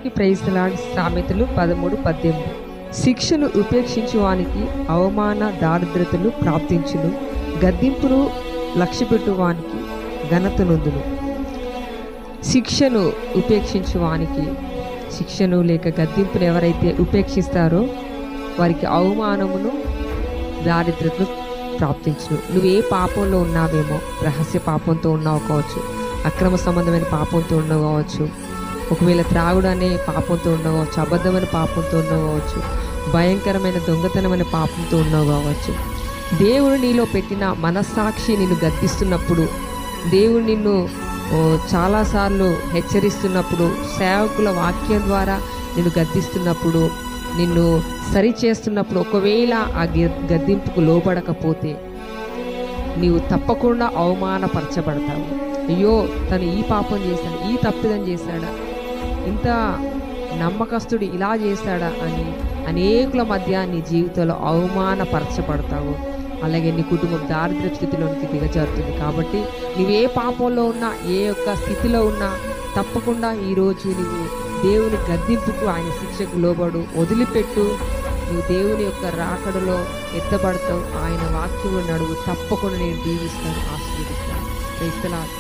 అందరికీ praise the lord. సామెతలు 13:18. శిక్షను ఉపేక్షించువానికి అవమాన దారిద్రతలు ప్రాప్తించును, గద్దింపును లక్ష్యపెట్టువానికి ఘనత నొందును. శిక్షను ఉపేక్షించువానికి, శిక్షను లేక గద్దింపును ఎవరైతే ఉపేక్షిస్తారో వారికి అవమానమును దారిద్రతను ప్రాప్తించును. నువ్వు ఏ పాపంలో ఉన్నావేమో, రహస్య పాపంతో ఉన్నావు కావచ్చు, అక్రమ సంబంధమైన పాపంతో ఉండవు కావచ్చు, ఒకవేళ త్రాగుడు అనే పాపంతో ఉండవు కావచ్చు, అబద్ధమైన పాపంతో ఉండవు కావచ్చు, భయంకరమైన దొంగతనమైన పాపంతో ఉండవు కావచ్చు. దేవుడు నీలో పెట్టిన మనస్సాక్షి నిన్ను గద్దిస్తున్నప్పుడు, దేవుడు నిన్ను చాలాసార్లు హెచ్చరిస్తున్నప్పుడు, సేవకుల వాక్యం ద్వారా నిన్ను గద్దిస్తున్నప్పుడు, నిన్ను సరి చేస్తున్నప్పుడు, ఒకవేళ ఆ గద్దింపుకు లోబడకపోతే నీవు తప్పకుండా అవమానపరచబడతావు. అయ్యో, తను ఈ పాపం చేశాడు, ఈ తప్పిదం చేశాడా, ఇంత నమ్మకస్తుడు ఇలా చేశాడా అని అనేకుల మధ్య నీ జీవితంలో అవమానపరచబడతావు. అలాగే నీ కుటుంబం దారిద్ర్య స్థితిలోనికి దిగజారుతుంది. కాబట్టి నువ్వు ఏ పాపంలో ఉన్నా, ఏ యొక్క స్థితిలో ఉన్నా, తప్పకుండా ఈరోజు నువ్వు దేవుని గద్దింపుకు, ఆయన శిక్షకు లోబడు, వదిలిపెట్టు. నువ్వు దేవుని యొక్క రాకడలో ఎత్తబడతావు. ఆయన వాక్యంలో నడువు. తప్పకుండా నేను దీవిస్తాను, ఆశీర్వదిస్తాను. క్రైస్తలాలు.